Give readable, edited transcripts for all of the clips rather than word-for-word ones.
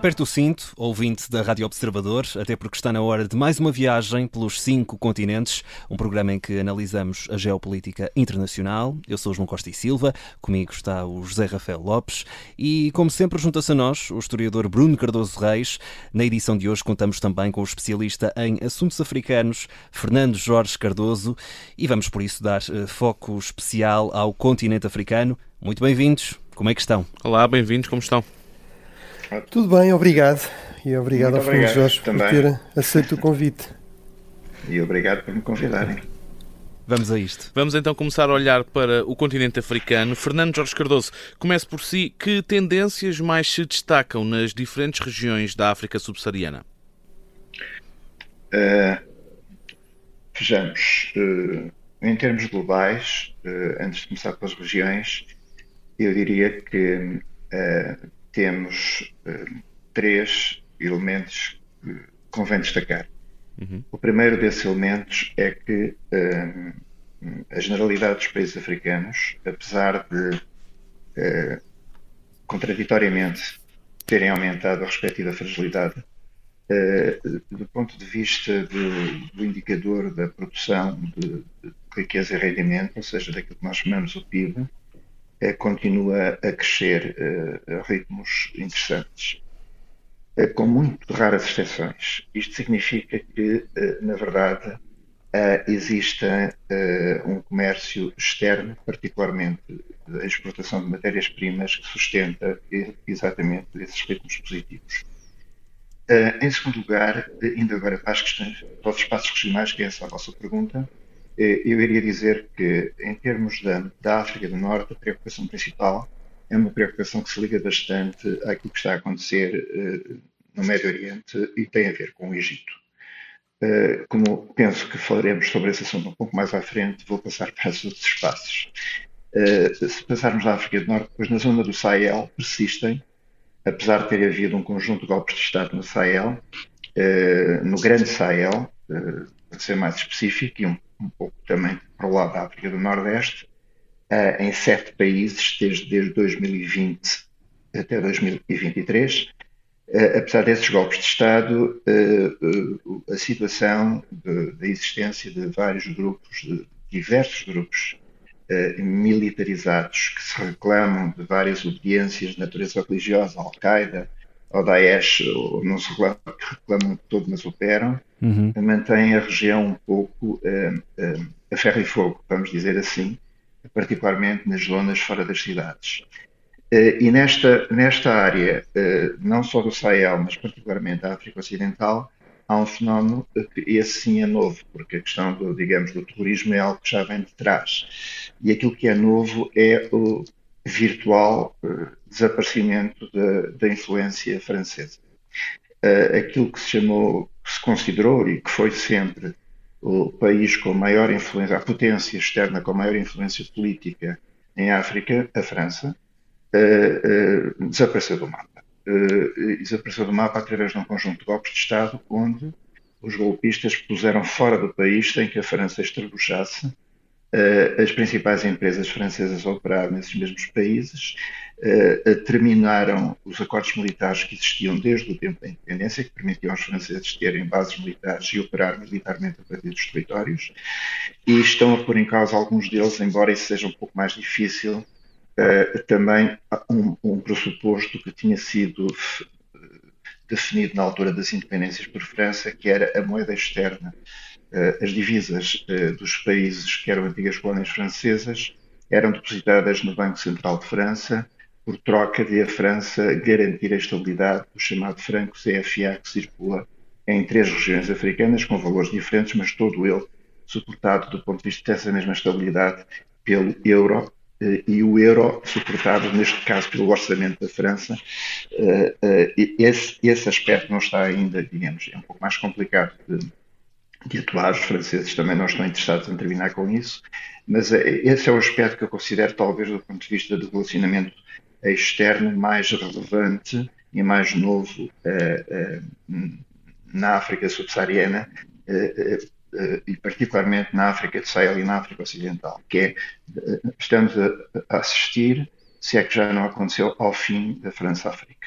Aperte o cinto, ouvinte da Rádio Observador, até porque está na hora de mais uma viagem pelos 5 continentes, um programa em que analisamos a geopolítica internacional. Eu sou o João Costa e Silva, comigo está o José Rafael Lopes e, como sempre, junta-se a nós o historiador Bruno Cardoso Reis. Na edição de hoje contamos também com o especialista em assuntos africanos, Fernando Jorge Cardoso, e vamos por isso dar foco especial ao continente africano. Muito bem-vindos, como é que estão? Olá, bem-vindos, como estão? Tudo bem, obrigado. E obrigado ao Fernando Jorge por ter aceito o convite. E obrigado por me convidarem. Vamos a isto. Vamos então começar a olhar para o continente africano. Fernando Jorge Cardoso, comece por si. Que tendências mais se destacam nas diferentes regiões da África subsaariana? Vejamos, em termos globais, antes de começar pelas regiões, eu diria que temos 3 elementos que convém destacar. O primeiro desses elementos é que a generalidade dos países africanos, apesar de, contraditoriamente, terem aumentado a respectiva fragilidade, do ponto de vista do indicador da produção de riqueza e rendimento, ou seja, daquilo que nós chamamos o PIB, continua a crescer a ritmos interessantes, com muito raras exceções. Isto significa que, na verdade, existe um comércio externo, particularmente a exportação de matérias-primas, que sustenta exatamente esses ritmos positivos. Em segundo lugar, indo agora para as questões, para os espaços regionais, que é essa a vossa pergunta, eu iria dizer que, em termos da África do Norte, a preocupação principal é uma preocupação que se liga bastante àquilo que está a acontecer no Médio Oriente e tem a ver com o Egito. Como penso que falaremos sobre esse assunto um pouco mais à frente, vou passar para os outros espaços. Se passarmos da África do Norte, depois na zona do Sahel persistem, apesar de ter havido um conjunto de golpes de Estado no Sahel, no Grande Sahel, para ser mais específico, e um pouco também para o lado da África do Nordeste, em 7 países, desde 2020 até 2023. Apesar desses golpes de Estado, a situação da existência de vários grupos, de diversos grupos militarizados que se reclamam de várias obediências de natureza religiosa, Al-Qaeda, ao Daesh, ou não se reclamam de todo, mas operam, mantém a região um pouco a ferro e fogo, vamos dizer assim, particularmente nas zonas fora das cidades. E nesta área, não só do Sahel, mas particularmente da África Ocidental, há um fenómeno que esse sim é novo, porque a questão do terrorismo é algo que já vem de trás. E aquilo que é novo é o virtual desaparecimento da influência francesa. Aquilo que se considerou e que foi sempre o país com maior influência, a potência externa com maior influência política em África, a França, desapareceu do mapa. Desapareceu do mapa através de um conjunto de golpes de Estado onde os golpistas puseram fora do país sem que a França estrebuchasse as principais empresas francesas a operar nesses mesmos países, terminaram os acordos militares que existiam desde o tempo da independência, que permitiam aos franceses terem bases militares e operar militarmente a partir dos territórios, e estão a pôr em causa alguns deles, embora isso seja um pouco mais difícil, também um pressuposto que tinha sido definido na altura das independências por França, que era a moeda externa. As divisas dos países que eram antigas colónias francesas eram depositadas no Banco Central de França por troca de a França garantir a estabilidade do chamado franco CFA, que circula em 3 regiões africanas com valores diferentes, mas todo ele suportado do ponto de vista dessa mesma estabilidade pelo euro, e o euro suportado, neste caso, pelo orçamento da França. Esse aspecto não está ainda, digamos, é um pouco mais complicado de atuar. Os franceses também não estão interessados em terminar com isso, mas esse é o aspecto que eu considero, talvez, do ponto de vista do relacionamento externo, mais relevante e mais novo na África subsaariana, e particularmente na África de Sahel e na África Ocidental, que é, estamos a assistir, se é que já não aconteceu, ao fim da França-África.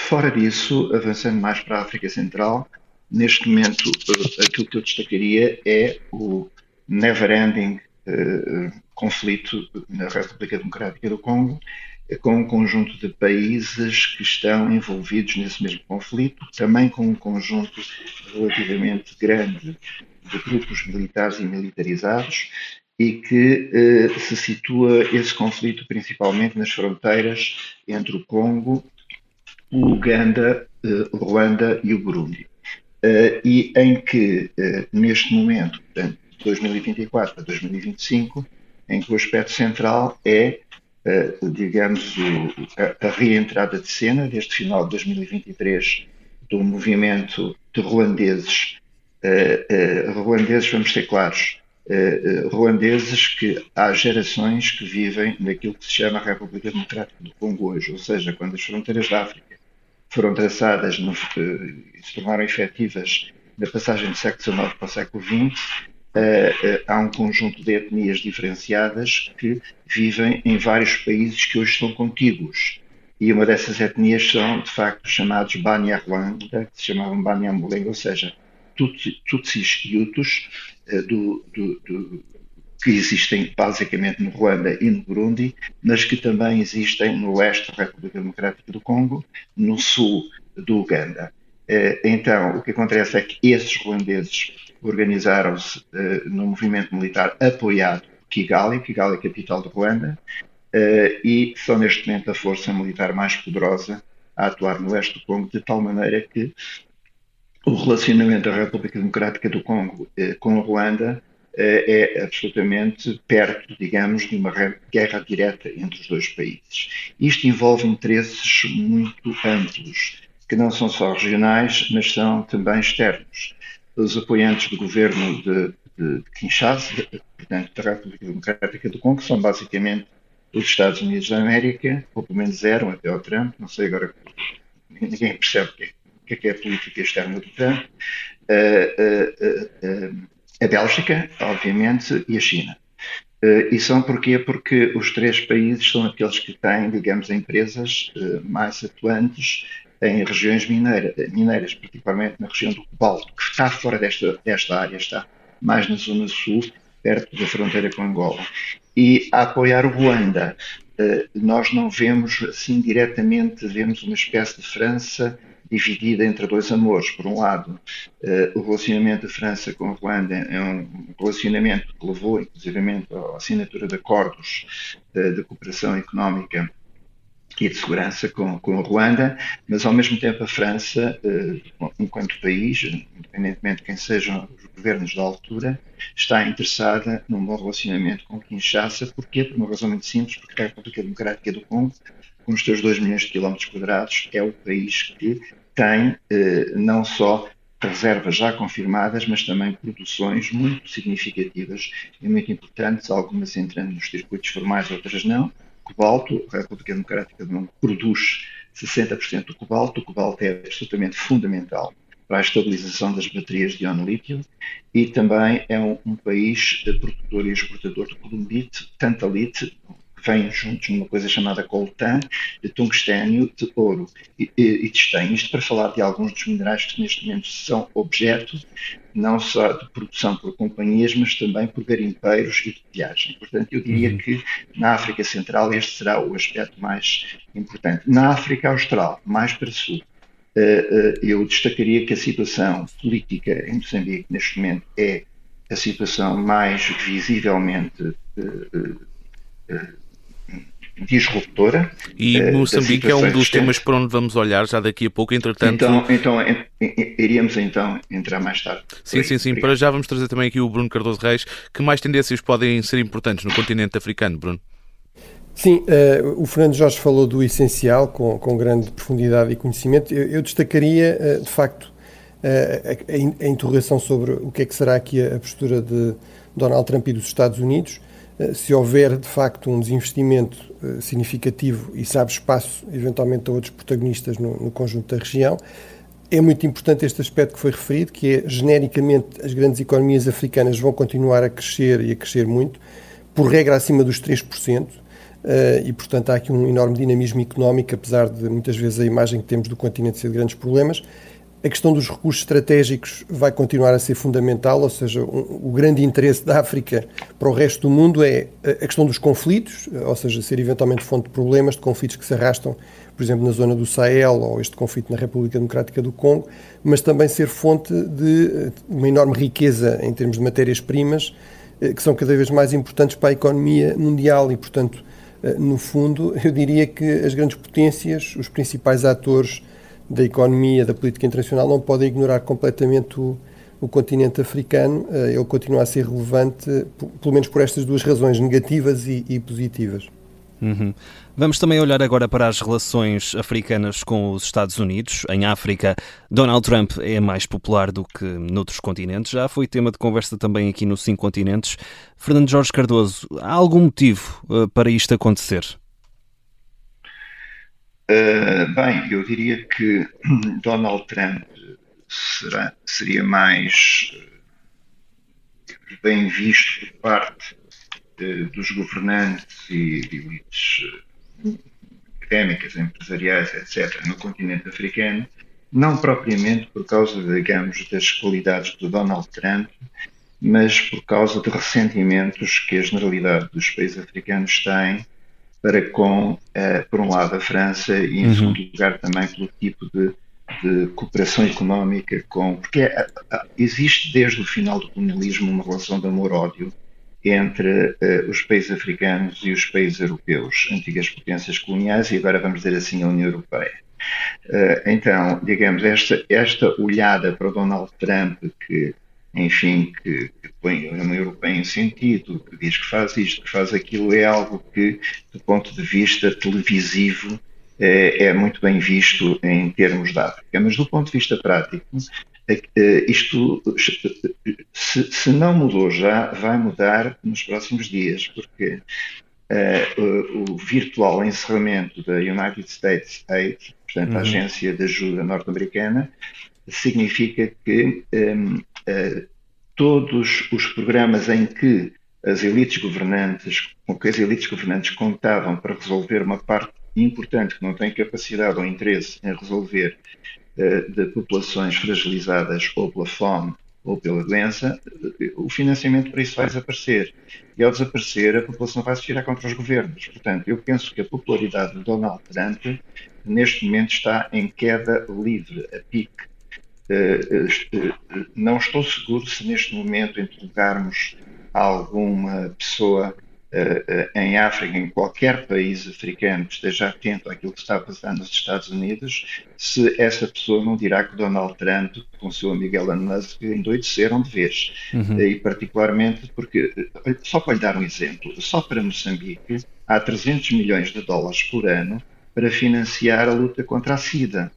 Fora disso, avançando mais para a África Central, neste momento aquilo que eu destacaria é o never-ending conflito na República Democrática do Congo, com um conjunto de países que estão envolvidos nesse mesmo conflito, também com um conjunto relativamente grande de grupos militares e militarizados, e que se situa esse conflito principalmente nas fronteiras entre o Congo, o Uganda, o Ruanda e o Burundi. E em que, neste momento, portanto, de 2024 a 2025, em que o aspecto central é, digamos, a reentrada de cena, desde final de 2023, do movimento de ruandeses, vamos ser claros, ruandeses que há gerações que vivem naquilo que se chama a República Democrática do Congo hoje, ou seja, quando as fronteiras da África foram traçadas e se tornaram efetivas na passagem do século XIX para o século XX, há um conjunto de etnias diferenciadas que vivem em vários países que hoje são contíguos. E uma dessas etnias são, de facto, chamados Banyarwanda, que se chamavam Banyamulenge, ou seja, Tutsis e Hutus, que existem basicamente no Ruanda e no Burundi, mas que também existem no leste da República Democrática do Congo, no sul do Uganda. Então, o que acontece é que esses ruandeses organizaram-se num movimento militar apoiado por Kigali. Kigali é a capital do Ruanda, e são neste momento a força militar mais poderosa a atuar no leste do Congo, de tal maneira que o relacionamento da República Democrática do Congo com a Ruanda é absolutamente perto, digamos, de uma guerra direta entre os dois países. Isto envolve interesses muito amplos, que não são só regionais, mas são também externos. Os apoiantes do governo de Kinshasa, portanto, da República Democrática do Congo, são basicamente os Estados Unidos da América, ou pelo menos eram até ao Trump, não sei agora, ninguém percebe o que é a política externa do Trump, a Bélgica, obviamente, e a China. E são porquê? Porque os três países são aqueles que têm, digamos, empresas mais atuantes em regiões mineiras, particularmente na região do cobalto, que está fora desta área, está mais na zona sul, perto da fronteira com Angola. E a apoiar o Ruanda, nós não vemos assim diretamente, vemos uma espécie de França dividida entre dois amores. Por um lado, o relacionamento da França com a Ruanda é um relacionamento que levou, inclusivamente, à assinatura de acordos de cooperação económica e de segurança com a Ruanda, mas ao mesmo tempo a França, enquanto país, independentemente de quem sejam os governos da altura, está interessada num bom relacionamento com Kinshasa. Porquê? Por uma razão muito simples, porque a República Democrática do Congo, com os seus 2 milhões de quilómetros quadrados, é o país que tem não só reservas já confirmadas, mas também produções muito significativas e muito importantes, algumas entrando nos circuitos formais, outras não. Cobalto, a República Democrática do Congo produz 60% do cobalto. O cobalto é absolutamente fundamental para a estabilização das baterias de íon-lítio, e também é um país produtor e exportador de columbite, tantalite, que vêm juntos numa coisa chamada coltan, de tungstênio, de ouro e de estanho. Isto para falar de alguns dos minerais que neste momento são objeto não só de produção por companhias, mas também por garimpeiros e de viagem. Portanto, eu diria que na África Central este será o aspecto mais importante. Na África Austral, mais para sul, eu destacaria que a situação política em Moçambique neste momento é a situação mais visivelmente disruptora. E Moçambique é um dos temas para onde vamos olhar já daqui a pouco, entretanto... Então iríamos então entrar mais tarde. Sim. Obrigado. Para já vamos trazer também aqui o Bruno Cardoso Reis. Que mais tendências podem ser importantes no continente africano, Bruno? Sim, o Fernando Jorge falou do essencial, com grande profundidade e conhecimento. Eu destacaria, de facto, a interrogação sobre o que é que será aqui a postura de Donald Trump e dos Estados Unidos. Se houver, de facto, um desinvestimento significativo e se abre espaço, eventualmente, a outros protagonistas no conjunto da região, é muito importante este aspecto que foi referido, que é, genericamente, as grandes economias africanas vão continuar a crescer e a crescer muito, por regra acima dos 3%, e, portanto, há aqui um enorme dinamismo económico, apesar de muitas vezes a imagem que temos do continente ser de grandes problemas. A questão dos recursos estratégicos vai continuar a ser fundamental, ou seja, o grande interesse da África para o resto do mundo é a questão dos conflitos, ou seja, ser eventualmente fonte de problemas, de conflitos que se arrastam, por exemplo, na zona do Sahel ou este conflito na República Democrática do Congo, mas também ser fonte de uma enorme riqueza em termos de matérias-primas, que são cada vez mais importantes para a economia mundial e, portanto, no fundo, eu diria que as grandes potências, os principais atores da economia, da política internacional, não podem ignorar completamente o continente africano. Ele continua a ser relevante, pelo menos por estas duas razões, negativas e positivas. Uhum. Vamos também olhar agora para as relações africanas com os Estados Unidos. Em África, Donald Trump é mais popular do que noutros continentes. Já foi tema de conversa também aqui nos 5 continentes. Fernando Jorge Cardoso, há algum motivo para isto acontecer? Bem, eu diria que Donald Trump seria mais bem visto por parte dos governantes e de elites académicas, empresariais, etc., no continente africano, não propriamente por causa, digamos, das qualidades de Donald Trump, mas por causa de ressentimentos que a generalidade dos países africanos têm para com, por um lado, a França e, em segundo lugar, também pelo tipo de cooperação económica porque existe desde o final do colonialismo uma relação de amor-ódio entre os países africanos e os países europeus, antigas potências coloniais, e agora vamos dizer assim a União Europeia. Então, digamos, esta olhada para o Donald Trump que põe a União Europeia em sentido, que diz que faz isto, que faz aquilo, é algo que, do ponto de vista televisivo, é muito bem visto em termos da África. Mas, do ponto de vista prático, isto, se não mudou já, vai mudar nos próximos dias, porque o virtual encerramento da United States Aid, portanto, a Agência de Ajuda Norte-Americana, significa que todos os programas em que as elites governantes contavam para resolver uma parte importante que não tem capacidade ou interesse em resolver de populações fragilizadas ou pela fome ou pela doença, o financiamento para isso vai desaparecer. E ao desaparecer, a população vai se virar contra os governos. Portanto, eu penso que a popularidade de Donald Trump neste momento está em queda livre, a pique. Não estou seguro se neste momento interrogarmos alguma pessoa em África, em qualquer país africano que esteja atento àquilo que está a passar nos Estados Unidos, se essa pessoa não dirá que Donald Trump, com o seu amigo Elon Musk, endoideceram de vez. E particularmente porque, só para lhe dar um exemplo, só para Moçambique há 300 milhões de dólares por ano para financiar a luta contra a SIDA.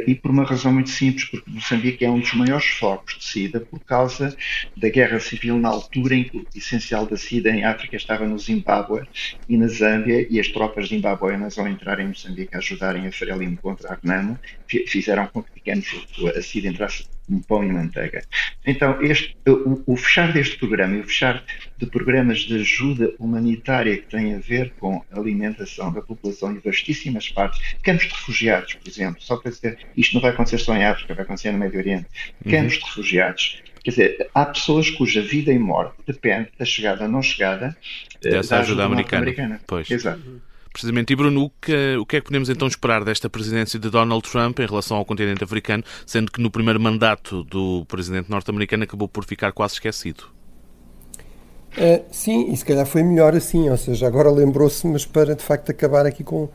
E por uma razão muito simples, porque Moçambique é um dos maiores focos de SIDA por causa da guerra civil na altura em que o essencial da SIDA em África estava no Zimbábue e na Zâmbia, e as tropas zimbabuenas, ao entrarem em Moçambique a ajudarem a Frelimo contra a Renamo, fizeram com que a SIDA entrasse como pão e manteiga. Então, o fechar deste programa e o fechar de programas de ajuda humanitária que têm a ver com a alimentação da população em vastíssimas partes, campos de refugiados, por exemplo, só para dizer, isto não vai acontecer só em África, vai acontecer no Médio Oriente, campos de refugiados. Quer dizer, há pessoas cuja vida e morte depende da chegada ou não chegada dessa ajuda americana. Pois. Exato. Precisamente. E Bruno, o que é que podemos então esperar desta presidência de Donald Trump em relação ao continente africano, sendo que no primeiro mandato do presidente norte-americano acabou por ficar quase esquecido? Sim, e se calhar foi melhor assim, ou seja, agora lembrou-se, mas para de facto acabar aqui com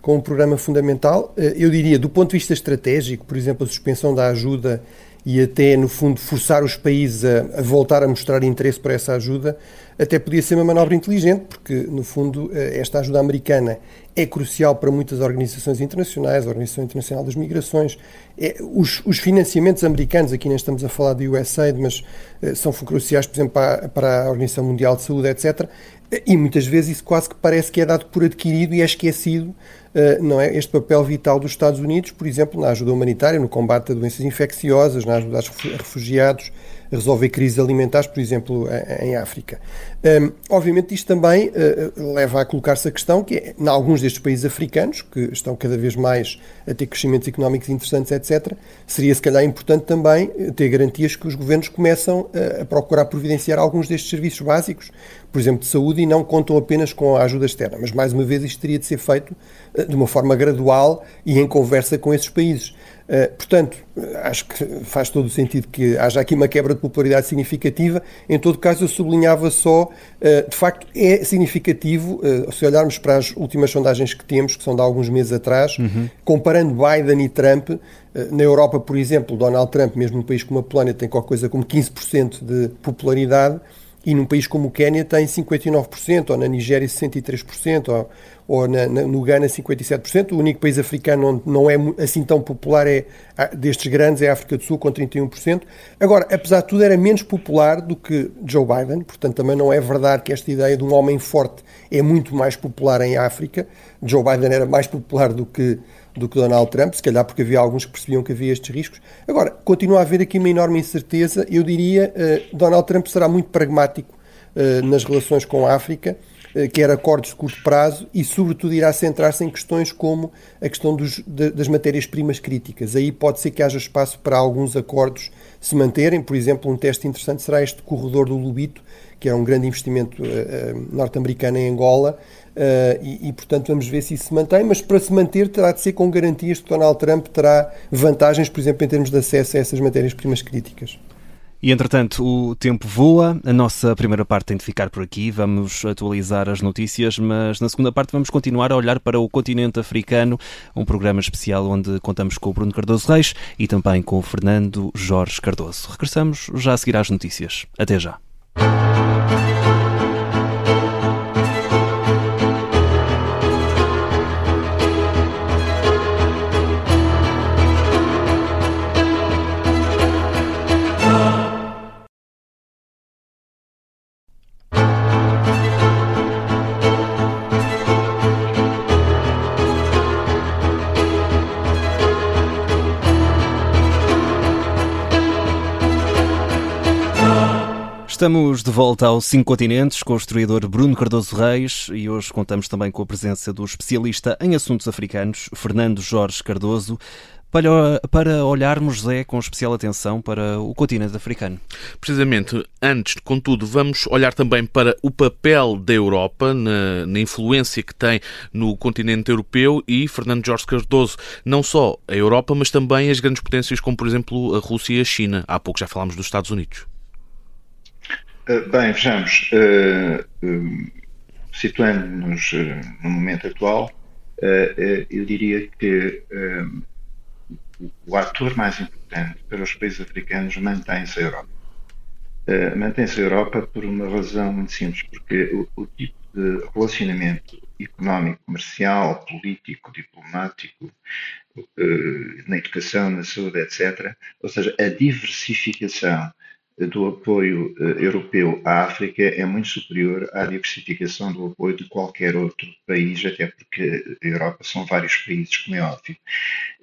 um programa fundamental. Eu diria, do ponto de vista estratégico, por exemplo, a suspensão da ajuda e até, no fundo, forçar os países a voltar a mostrar interesse por essa ajuda, até podia ser uma manobra inteligente, porque, no fundo, esta ajuda americana é crucial para muitas organizações internacionais, a Organização Internacional das Migrações. Os financiamentos americanos, aqui nem estamos a falar de USAID, mas são cruciais, por exemplo, para a Organização Mundial de Saúde, etc. E muitas vezes isso quase que parece que é dado por adquirido e é esquecido não é, este papel vital dos Estados Unidos, por exemplo, na ajuda humanitária, no combate a doenças infecciosas, na ajuda a refugiados, a resolver crises alimentares, por exemplo, em África. Obviamente isto também leva a colocar-se a questão que é, em alguns destes países africanos, que estão cada vez mais a ter crescimentos económicos interessantes, etc., seria se calhar importante também ter garantias que os governos começam a procurar providenciar alguns destes serviços básicos, por exemplo, de saúde, e não contam apenas com a ajuda externa. Mas, mais uma vez, isto teria de ser feito de uma forma gradual e em conversa com esses países. Portanto, acho que faz todo o sentido que haja aqui uma quebra de popularidade significativa. Em todo caso, eu sublinhava só, de facto, é significativo, se olharmos para as últimas sondagens que temos, que são de alguns meses atrás, comparando Biden e Trump, na Europa, por exemplo, Donald Trump, mesmo num país como a Polónia, tem qualquer coisa como 15% de popularidade, e num país como o Quénia tem 59%, ou na Nigéria 63%, ou no Ghana 57%. O único país africano onde não é assim tão popular destes grandes é a África do Sul, com 31%. Agora, apesar de tudo, era menos popular do que Joe Biden, portanto também não é verdade que esta ideia de um homem forte é muito mais popular em África. Joe Biden era mais popular do que Donald Trump, se calhar porque havia alguns que percebiam que havia estes riscos. Agora, continua a haver aqui uma enorme incerteza. Eu diria Donald Trump será muito pragmático nas relações com a África, quer acordos de curto prazo, e sobretudo irá centrar-se em questões como a questão das matérias-primas críticas. Aí pode ser que haja espaço para alguns acordos se manterem. Por exemplo, um teste interessante será este corredor do Lubito, que é um grande investimento norte-americano em Angola, e, portanto, vamos ver se isso se mantém, mas para se manter terá de ser com garantias que Donald Trump terá vantagens, por exemplo, em termos de acesso a essas matérias-primas críticas. E, entretanto, o tempo voa. A nossa primeira parte tem de ficar por aqui. Vamos atualizar as notícias, mas na segunda parte vamos continuar a olhar para o continente africano, um programa especial onde contamos com o Bruno Cardoso Reis e também com o Fernando Jorge Cardoso. Regressamos já a seguir às notícias. Até já. Estamos de volta aos 5 continentes com o historiador Bruno Cardoso Reis e hoje contamos também com a presença do especialista em assuntos africanos, Fernando Jorge Cardoso, para olharmos, Zé, com especial atenção para o continente africano. Precisamente, antes, contudo, vamos olhar também para o papel da Europa, na influência que tem no continente europeu, e Fernando Jorge Cardoso, não só a Europa, mas também as grandes potências como, por exemplo, a Rússia e a China. Há pouco já falámos dos Estados Unidos. Bem, vejamos, situando-nos no momento atual, eu diria que o ator mais importante para os países africanos mantém-se a Europa. Mantém-se a Europa por uma razão muito simples, porque o tipo de relacionamento económico, comercial, político, diplomático, na educação, na saúde, etc., ou seja, a diversificação do apoio europeu à África é muito superior à diversificação do apoio de qualquer outro país, até porque a Europa são vários países, como é óbvio.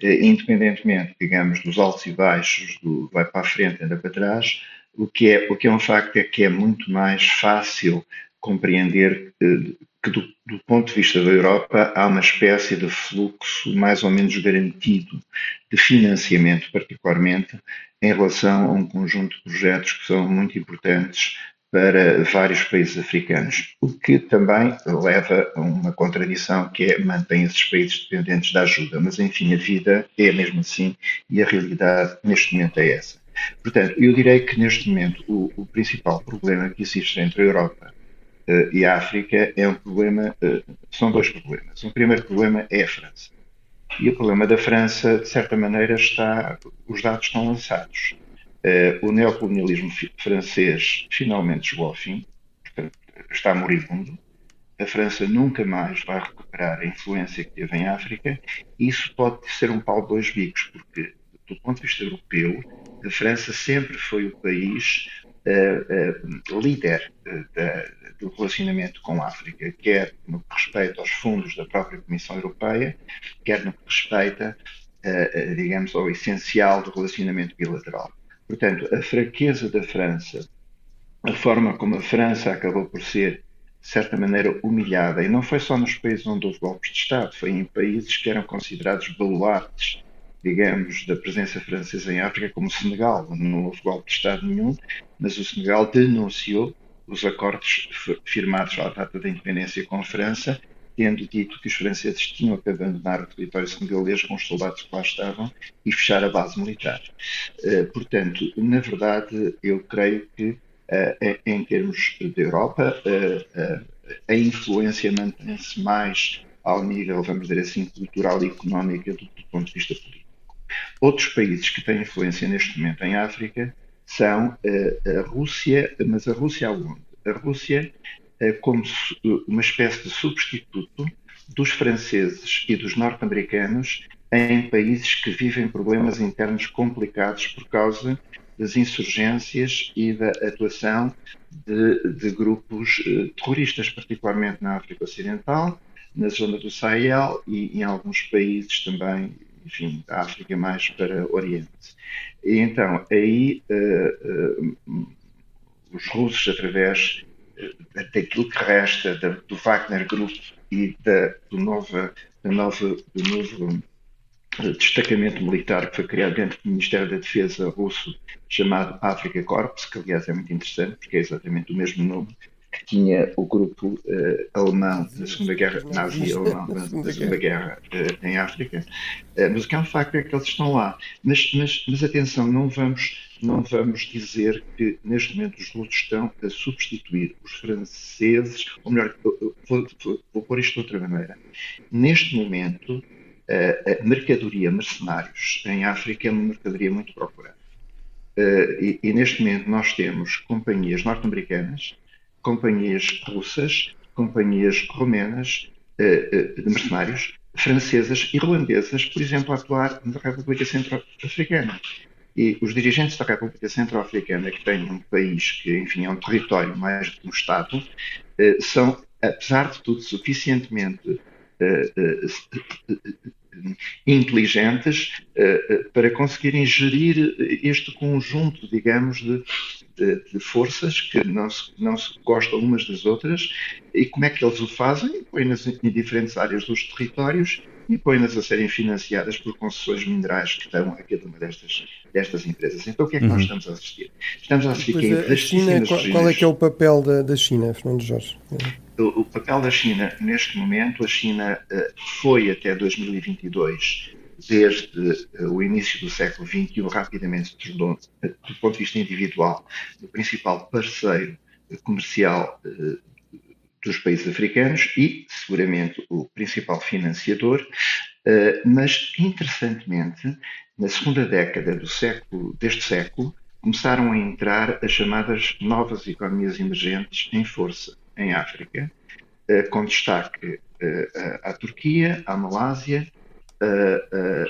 Independentemente, digamos, dos altos e baixos, do vai para a frente, anda para trás, o que é um facto é que é muito mais fácil compreender que do ponto de vista da Europa há uma espécie de fluxo mais ou menos garantido de financiamento, particularmente em relação a um conjunto de projetos que são muito importantes para vários países africanos, o que também leva a uma contradição, que é mantém esses países dependentes da ajuda, mas enfim, a vida é mesmo assim e a realidade neste momento é essa. Portanto, eu direi que neste momento o principal problema que existe entre a Europa e a África é um problema, são dois problemas. O primeiro problema é a França. E o problema da França, de certa maneira, os dados estão lançados. O neocolonialismo francês finalmente chegou ao fim, portanto, está moribundo. A França nunca mais vai recuperar a influência que teve em África. Isso pode ser um pau de dois bicos, porque, do ponto de vista europeu, a França sempre foi o país líder do relacionamento com a África, quer no que respeita aos fundos da própria Comissão Europeia, quer no que respeita, digamos, ao essencial do relacionamento bilateral. Portanto, a fraqueza da França, a forma como a França acabou por ser, de certa maneira, humilhada, e não foi só nos países onde houve golpes de Estado, foi em países que eram considerados baluartes, digamos, da presença francesa em África, como o Senegal, onde não houve golpe de Estado nenhum, mas o Senegal denunciou os acordos firmados à data da independência com a França, tendo dito que os franceses tinham que abandonar o território senegalês com os soldados que lá estavam e fechar a base militar. Portanto, na verdade, eu creio que, em termos de Europa, a influência mantém-se mais ao nível, vamos dizer assim, cultural e económico do que do ponto de vista político. Outros países que têm influência neste momento em África são a Rússia, mas a Rússia aonde? A Rússia como uma espécie de substituto dos franceses e dos norte-americanos em países que vivem problemas internos complicados por causa das insurgências e da atuação de grupos terroristas, particularmente na África Ocidental, na zona do Sahel e em alguns países também, enfim, da África mais para o Oriente. E então, aí os russos, através daquilo que resta do Wagner Group e do novo destacamento militar que foi criado dentro do Ministério da Defesa russo, chamado Africa Corps, que aliás é muito interessante, porque é exatamente o mesmo nome que tinha o grupo alemão na Segunda Guerra, nazi alemão na Segunda Guerra em África. Mas o que é um facto é que eles estão lá. Mas atenção, não vamos dizer que neste momento os russos estão a substituir os franceses, ou melhor, vou pôr isto de outra maneira. Neste momento, a mercadoria mercenários em África é uma mercadoria muito procurada. E neste momento nós temos companhias norte-americanas, companhias russas, companhias romenas de mercenários, francesas e irlandesas, por exemplo, a atuar na República Centro-Africana. E os dirigentes da República Centro-Africana, que têm um país que, enfim, é um território mais do que um Estado, são, apesar de tudo, suficientemente inteligentes para conseguirem gerir este conjunto, digamos, de forças que não se gostam umas das outras. E como é que eles o fazem? Põem-nas em diferentes áreas dos territórios e põem-nas a serem financiadas por concessões minerais que dão a cada uma destas empresas. Então o que é que nós estamos a assistir? Estamos a assistir que a China, qual é que é o papel da China, Fernando Jorge? O papel da China, neste momento, a China foi até 2022, desde o início do século XXI, rapidamente se tornou, do ponto de vista individual, o principal parceiro comercial dos países africanos e, seguramente, o principal financiador, mas, interessantemente, na segunda década deste século, começaram a entrar as chamadas novas economias emergentes em força em África, com destaque à Turquia, à Malásia,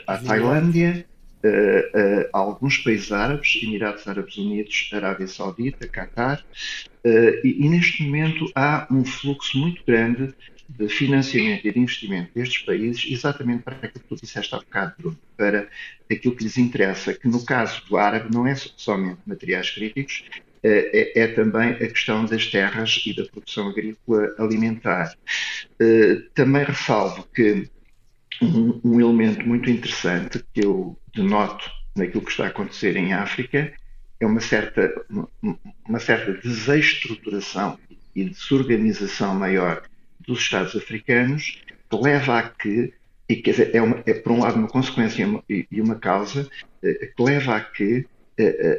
à Tailândia, a alguns países árabes, Emirados Árabes Unidos, Arábia Saudita, Catar, e neste momento há um fluxo muito grande de financiamento e de investimento destes países, exatamente para aquilo que tu disseste há bocado, Bruno, para aquilo que lhes interessa, que no caso do árabe não é somente materiais críticos, é também a questão das terras e da produção agrícola alimentar. Também ressalvo que um elemento muito interessante que eu denoto naquilo que está a acontecer em África é uma certa desestruturação e desorganização maior dos Estados africanos, que leva a que, e quer dizer, é por um lado uma consequência e uma causa, que leva a que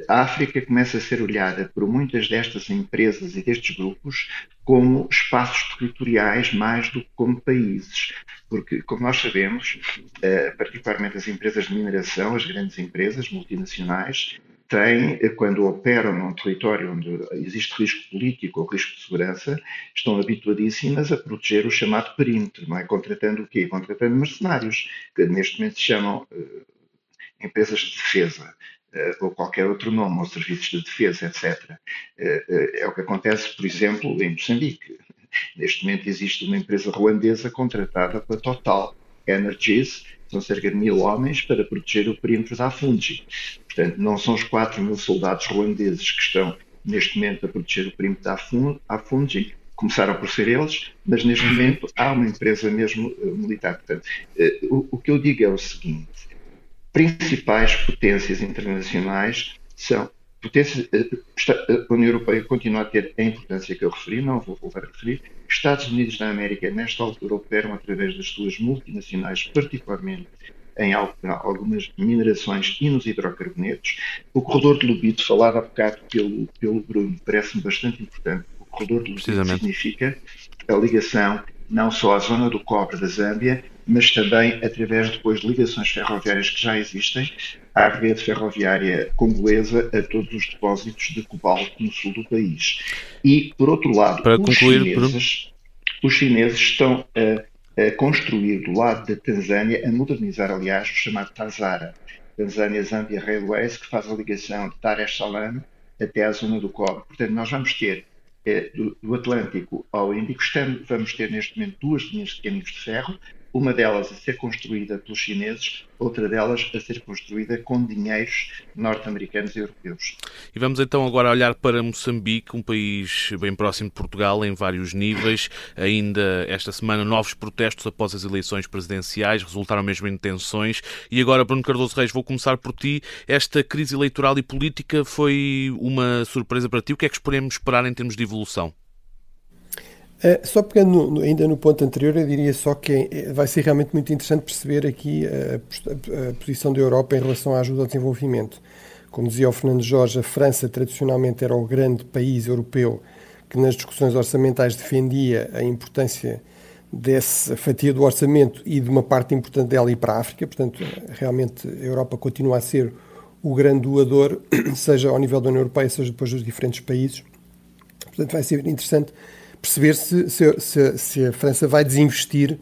a África começa a ser olhada por muitas destas empresas e destes grupos como espaços territoriais mais do que como países. Porque, como nós sabemos, particularmente as empresas de mineração, as grandes empresas multinacionais, têm, quando operam num território onde existe risco político ou risco de segurança, estão habituadíssimas a proteger o chamado perímetro, não é? Contratando o quê? Contratando mercenários, que neste momento se chamam empresas de defesa. ou qualquer outro nome, ou serviços de defesa, etc. É o que acontece, por exemplo, em Moçambique. Neste momento existe uma empresa ruandesa contratada pela Total Energies, são cerca de 1000 homens para proteger o perímetro da Afungi. Portanto, não são os 4000 soldados ruandeses que estão neste momento a proteger o perímetro da Afungi, começaram por ser eles, mas neste momento há uma empresa mesmo militar. Portanto, o que eu digo é o seguinte: principais potências internacionais são potências. A União Europeia continua a ter a importância que eu referi, não vou voltar a referir. Estados Unidos da América, nesta altura, operam através das suas multinacionais, particularmente em algumas minerações e nos hidrocarbonetos. O corredor de Lobito, falado há bocado pelo Bruno, parece-me bastante importante. O corredor de Lobito significa a ligação não só à zona do cobre da Zâmbia, mas também através depois de ligações ferroviárias que já existem à rede ferroviária congolesa, a todos os depósitos de cobalto no sul do país. E, por outro lado, os chineses estão a construir do lado da Tanzânia, a modernizar, aliás, o chamado TAZARA, Tanzânia-Zâmbia Railways, que faz a ligação de Dar es Salaam até à zona do cobre. Portanto, nós vamos ter do Atlântico ao Índico, vamos ter neste momento 2 linhas de caminhos de ferro, uma delas a ser construída pelos chineses, outra delas a ser construída com dinheiros norte-americanos e europeus. E vamos então agora olhar para Moçambique, um país bem próximo de Portugal em vários níveis. Ainda esta semana novos protestos após as eleições presidenciais, resultaram mesmo em tensões. E agora, Bruno Cardoso Reis, vou começar por ti. Esta crise eleitoral e política foi uma surpresa para ti? O que é que podemos esperar em termos de evolução? Só pegando ainda no ponto anterior, eu diria só que vai ser realmente muito interessante perceber aqui a posição da Europa em relação à ajuda ao desenvolvimento. Como dizia o Fernando Jorge, a França tradicionalmente era o grande país europeu que nas discussões orçamentais defendia a importância dessa fatia do orçamento e de uma parte importante dela ir para a África. Portanto, realmente a Europa continua a ser o grande doador, seja ao nível da União Europeia, seja depois dos diferentes países. Portanto, vai ser interessante perceber se a França vai desinvestir,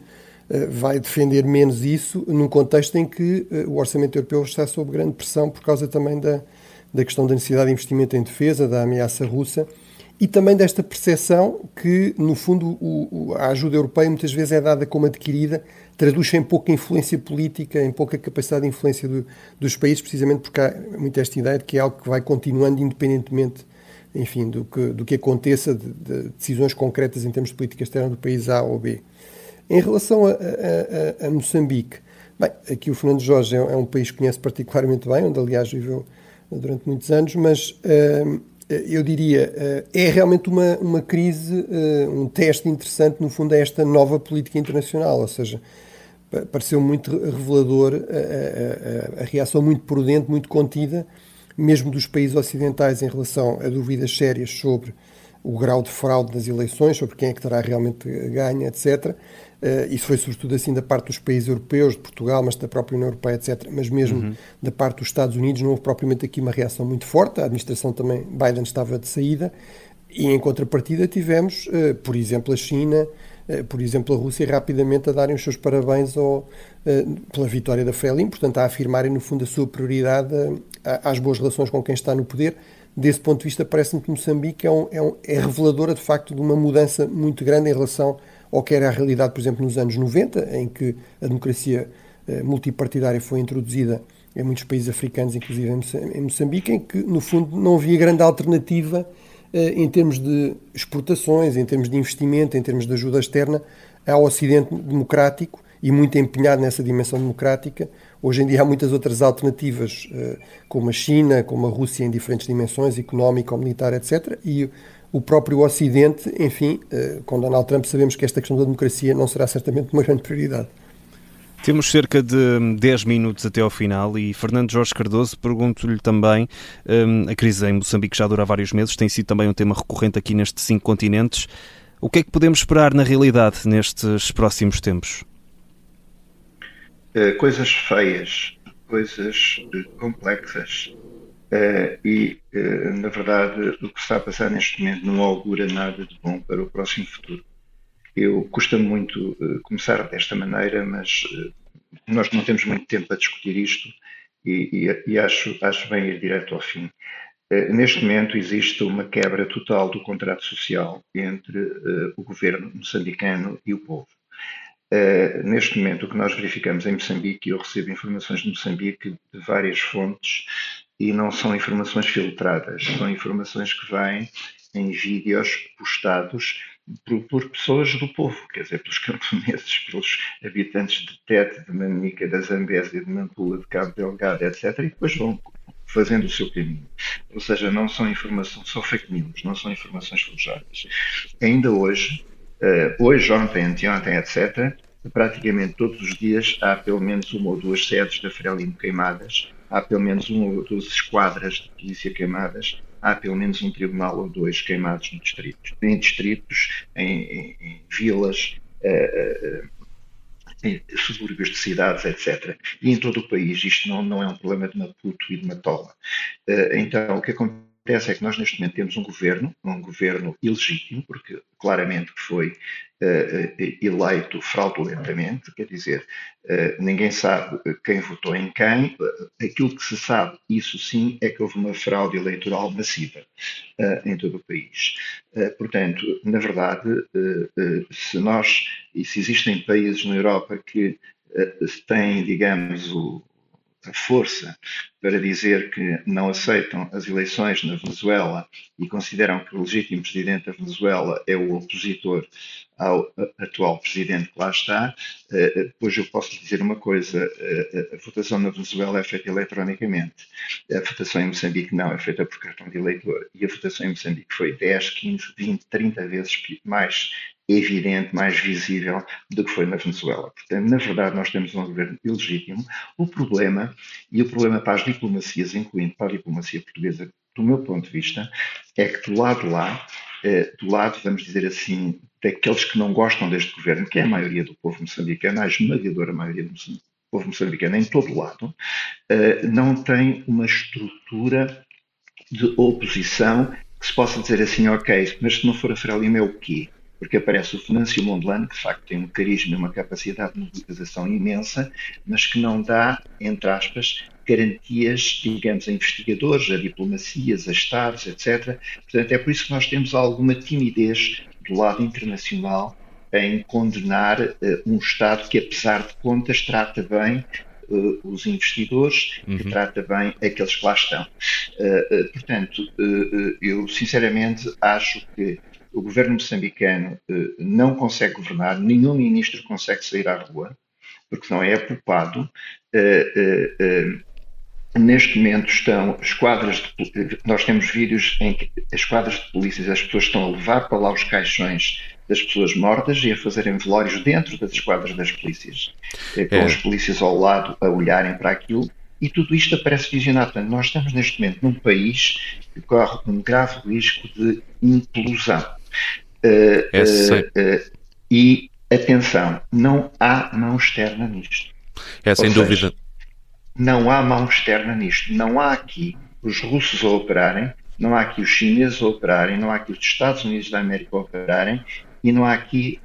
vai defender menos isso, num contexto em que o orçamento europeu está sob grande pressão por causa também da questão da necessidade de investimento em defesa, da ameaça russa e também desta percepção que, no fundo, a ajuda europeia muitas vezes é dada como adquirida, traduz-se em pouca influência política, em pouca capacidade de influência dos países, precisamente porque há muito esta ideia de que é algo que vai continuando independentemente, enfim, do que aconteça, de decisões concretas em termos de política externa do país A ou B. Em relação a Moçambique, bem, aqui o Fernando Jorge é um país que conhece particularmente bem, onde aliás viveu durante muitos anos, mas eu diria, é realmente uma crise, um teste interessante, no fundo, a esta nova política internacional, ou seja, pareceu muito revelador a reação muito prudente, muito contida, mesmo dos países ocidentais em relação a dúvidas sérias sobre o grau de fraude das eleições, sobre quem é que terá realmente ganho, etc. Isso foi sobretudo assim da parte dos países europeus, de Portugal, mas da própria União Europeia, etc. Mas mesmo da parte dos Estados Unidos não houve propriamente aqui uma reação muito forte. A administração também, Biden estava de saída, e em contrapartida tivemos, por exemplo, a China, por exemplo, a Rússia, rapidamente a darem os seus parabéns pela vitória da Frelimo, portanto, a afirmarem, no fundo, a sua prioridade às boas relações com quem está no poder. Desse ponto de vista, parece-me que Moçambique é reveladora, de facto, de uma mudança muito grande em relação ao que era a realidade, por exemplo, nos anos 90, em que a democracia multipartidária foi introduzida em muitos países africanos, inclusive em Moçambique, em que, no fundo, não havia grande alternativa em termos de exportações, em termos de investimento, em termos de ajuda externa ao Ocidente democrático e muito empenhado nessa dimensão democrática. Hoje em dia há muitas outras alternativas, como a China, como a Rússia, em diferentes dimensões, económica, militar, etc. E o próprio Ocidente, enfim, com Donald Trump sabemos que esta questão da democracia não será certamente uma grande prioridade. Temos cerca de 10 minutos até ao final e Fernando Jorge Cardoso, pergunto-lhe também, a crise em Moçambique já dura vários meses, tem sido também um tema recorrente aqui nestes 5 continentes. O que é que podemos esperar na realidade nestes próximos tempos? Coisas feias, coisas complexas e, na verdade, o que está a passar neste momento não augura nada de bom para o próximo futuro. Custa-me muito começar desta maneira, mas nós não temos muito tempo para discutir isto. e acho bem ir direto ao fim. Neste momento existe uma quebra total do contrato social entre o governo moçambicano e o povo. Neste momento, o que nós verificamos em Moçambique, eu recebo informações de Moçambique de várias fontes e não são informações filtradas, são informações que vêm em vídeos postados por pessoas do povo, quer dizer, pelos camponeses, pelos habitantes de Tete, de Manica, da Zambésia, de Nampula, de Cabo Delgado, etc., e depois vão fazendo o seu caminho. Ou seja, não são informações, são fake news, não são informações forjadas. Ainda hoje, ontem, anteontem, etc., praticamente todos os dias há pelo menos uma ou duas sedes da Frelimo queimadas, há pelo menos uma ou duas esquadras de polícia queimadas, há pelo menos um tribunal ou dois queimados no distrito, em distritos, em vilas, em subúrbios de cidades, etc. E em todo o país, isto não é um problema de Maputo e de Matola. Então, o que acontece é que nós neste momento temos um governo ilegítimo, porque claramente foi eleito fraudulentamente, quer dizer, ninguém sabe quem votou em quem. Aquilo que se sabe, isso sim, é que houve uma fraude eleitoral massiva em todo o país. Portanto, na verdade, se existem países na Europa que têm, digamos, a força para dizer que não aceitam as eleições na Venezuela e consideram que o legítimo presidente da Venezuela é o opositor ao atual presidente que lá está, depois eu posso lhe dizer uma coisa, a votação na Venezuela é feita eletronicamente, a votação em Moçambique não, é feita por cartão de eleitor, e a votação em Moçambique foi 10, 15, 20, 30 vezes mais evidente, mais visível do que foi na Venezuela. Portanto, na verdade, nós temos um governo ilegítimo. O problema para as diplomacias, incluindo para a diplomacia portuguesa, do meu ponto de vista, é que do lado lá, vamos dizer assim, daqueles que não gostam deste governo, que é a maioria do povo moçambicano, a esmagadora maioria do povo moçambicano em todo lado, não tem uma estrutura de oposição que se possa dizer assim, ok, mas se não for a Frelimo é o quê? Porque aparece o Venâncio Mondlane, que de facto tem um carisma e uma capacidade de mobilização imensa, mas que não dá, entre aspas, garantias, digamos, a investigadores, a diplomacias, a Estados, etc. Portanto, é por isso que nós temos alguma timidez do lado internacional em condenar um Estado que, apesar de contas, trata bem os investidores, que trata bem aqueles que lá estão. Portanto, eu sinceramente acho que o governo moçambicano não consegue governar, nenhum ministro consegue sair à rua, porque não é apupado. Neste momento estão nós temos vídeos em que as esquadras de polícia, as pessoas estão a levar para lá os caixões das pessoas mortas e a fazerem velórios dentro das esquadras das polícias, com os polícias ao lado a olharem para aquilo. E tudo isto aparece visionado. Portanto, nós estamos neste momento num país que corre um grave risco de implosão. E, atenção, não há mão externa nisto. Sem dúvida. Não há mão externa nisto. Não há aqui os russos a operarem, não há aqui os chineses a operarem, não há aqui os Estados Unidos da América a operarem, e não há aqui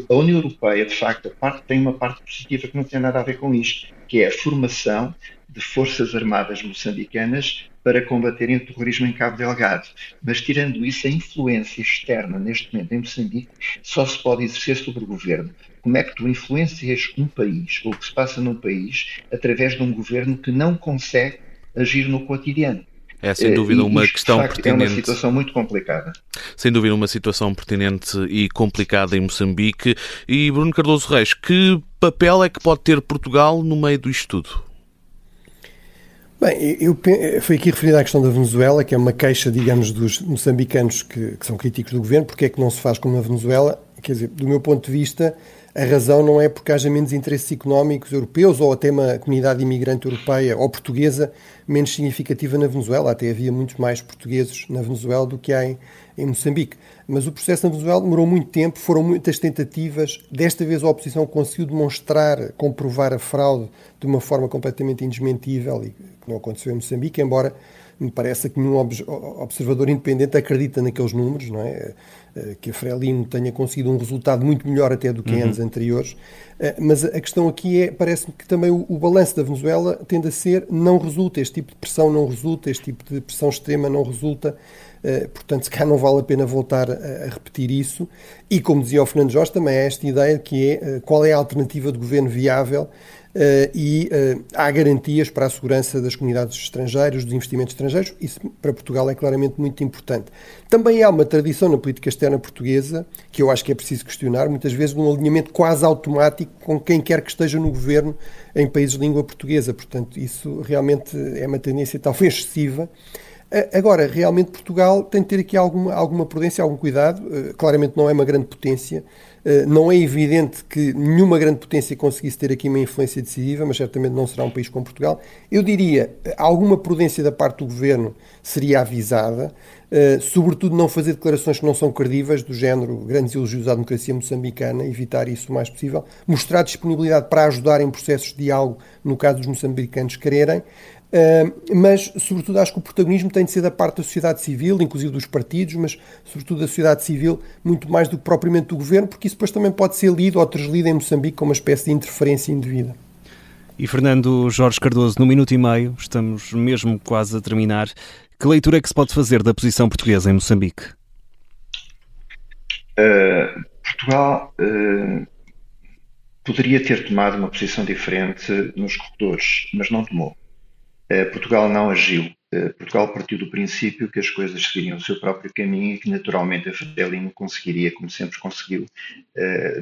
a União Europeia, de facto, tem uma parte positiva que não tem nada a ver com isto, que é a formação de forças armadas moçambicanas para combaterem o terrorismo em Cabo Delgado. Mas, tirando isso, a influência externa, neste momento, em Moçambique, só se pode exercer sobre o governo. Como é que tu influencias um país, ou o que se passa num país, através de um governo que não consegue agir no cotidiano? É sem dúvida uma questão pertinente. É uma situação muito complicada. Sem dúvida uma situação pertinente e complicada em Moçambique. E Bruno Cardoso Reis, que papel é que pode ter Portugal no meio disto tudo? Bem, foi aqui referida à questão da Venezuela, que é uma queixa, digamos, dos moçambicanos que são críticos do governo. Porque é que não se faz como na Venezuela? Quer dizer, do meu ponto de vista, a razão não é porque haja menos interesses económicos europeus ou até uma comunidade imigrante europeia ou portuguesa menos significativa na Venezuela. Até havia muitos mais portugueses na Venezuela do que há em Moçambique. Mas o processo na Venezuela demorou muito tempo, foram muitas tentativas. Desta vez a oposição conseguiu demonstrar, comprovar a fraude de uma forma completamente indesmentível, e que não aconteceu em Moçambique, embora me pareça que nenhum observador independente acredita naqueles números, não é? Que a Frelimo tenha conseguido um resultado muito melhor até do que em anos anteriores. Mas a questão aqui é, parece-me que também o balanço da Venezuela tende a ser, não resulta, este tipo de pressão não resulta, este tipo de pressão extrema não resulta, portanto, se cá não vale a pena voltar a repetir isso. E, como dizia o Fernando Jorge, também há esta ideia que é qual é a alternativa de governo viável, e há garantias para a segurança das comunidades estrangeiras, dos investimentos estrangeiros. Isso para Portugal é claramente muito importante. Também há uma tradição na política externa portuguesa, que eu acho que é preciso questionar, muitas vezes de um alinhamento quase automático com quem quer que esteja no governo em países de língua portuguesa. Portanto, isso realmente é uma tendência talvez excessiva. Agora, realmente Portugal tem de ter aqui alguma prudência, algum cuidado. Claramente não é uma grande potência. Não é evidente que nenhuma grande potência conseguisse ter aqui uma influência decisiva, mas certamente não será um país como Portugal. Eu diria, alguma prudência da parte do governo seria avisada, sobretudo não fazer declarações que não são credíveis, do género grandes elogios à democracia moçambicana, evitar isso o mais possível, mostrar disponibilidade para ajudar em processos de diálogo, no caso dos moçambicanos quererem. Mas, sobretudo, acho que o protagonismo tem de ser da parte da sociedade civil, inclusive dos partidos, mas, sobretudo, da sociedade civil, muito mais do que propriamente do governo, porque isso depois também pode ser lido ou translido em Moçambique como uma espécie de interferência indevida. E Fernando Jorge Cardoso, no minuto e meio, estamos mesmo quase a terminar, que leitura é que se pode fazer da posição portuguesa em Moçambique? Portugal poderia ter tomado uma posição diferente nos corredores, mas não tomou. Portugal não agiu. Portugal partiu do princípio que as coisas seguiriam o seu próprio caminho e que naturalmente a Frelimo conseguiria, como sempre conseguiu,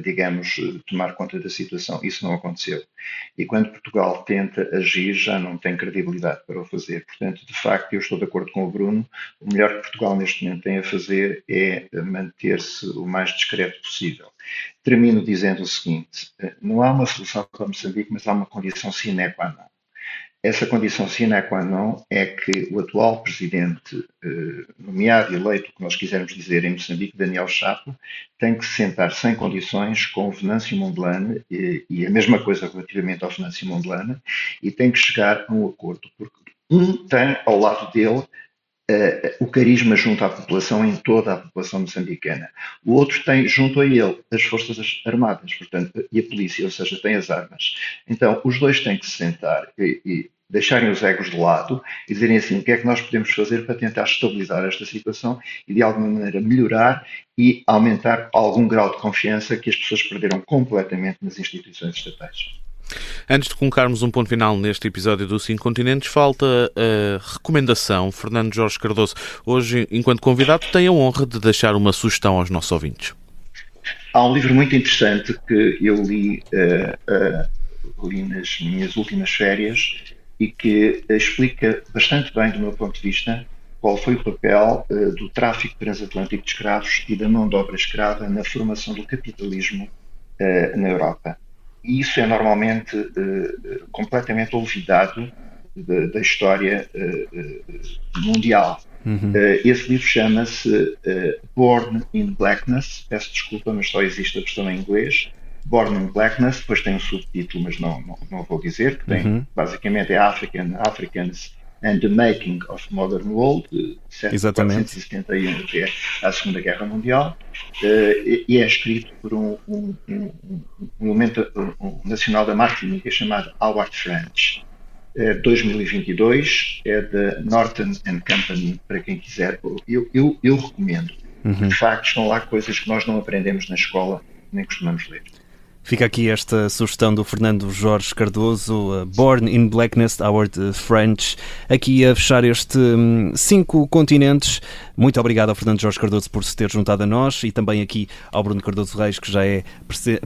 digamos, tomar conta da situação. Isso não aconteceu. E quando Portugal tenta agir, já não tem credibilidade para o fazer. Portanto, de facto, eu estou de acordo com o Bruno, o melhor que Portugal neste momento tem a fazer é manter-se o mais discreto possível. Termino dizendo o seguinte: não há uma solução para Moçambique, mas há uma condição sine qua non. Essa condição sine qua non é que o atual presidente, nomeado e eleito, que nós quisermos dizer, em Moçambique, Daniel Chapo, tem que se sentar sem condições com o Venâncio Mondlane, e a mesma coisa relativamente ao Venâncio Mondlane, e tem que chegar a um acordo, porque um tem ao lado dele o carisma junto à população, em toda a população moçambicana. O outro tem junto a ele as Forças Armadas, portanto, e a polícia, ou seja, tem as armas. Então, os dois têm que se sentar e deixarem os egos de lado e dizerem assim: o que é que nós podemos fazer para tentar estabilizar esta situação e, de alguma maneira, melhorar e aumentar algum grau de confiança que as pessoas perderam completamente nas instituições estatais. Antes de colocarmos um ponto final neste episódio do 5 Continentes, falta a recomendação. Fernando Jorge Cardoso, hoje, enquanto convidado, tem a honra de deixar uma sugestão aos nossos ouvintes. Há um livro muito interessante que eu li nas minhas últimas férias e que explica bastante bem, do meu ponto de vista, qual foi o papel do tráfico transatlântico de escravos e da mão de obra escrava na formação do capitalismo na Europa. E isso é normalmente completamente olvidado da história mundial. Esse livro chama-se Born in Blackness. Peço desculpa, mas só existe a versão em inglês. Born in Blackness. Depois tem um subtítulo, mas não vou dizer, que tem, basicamente é Africans and the Making of Modern World, de 1771, que é a Segunda Guerra Mundial, e é escrito por um elemento nacional da Martinica chamado Howard French. 2022, é da Norton and Company, para quem quiser. Eu recomendo. De facto, estão lá coisas que nós não aprendemos na escola, nem costumamos ler. Fica aqui esta sugestão do Fernando Jorge Cardoso, Born in Blackness, Howard French, aqui a fechar este 5 Continentes. Muito obrigado ao Fernando Jorge Cardoso por se ter juntado a nós e também aqui ao Bruno Cardoso Reis, que já é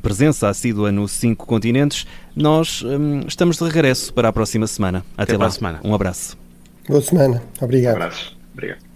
presença assídua no 5 Continentes. Nós estamos de regresso para a próxima semana. Até lá. Semana. Um abraço. Boa semana. Obrigado. Um abraço. Obrigado.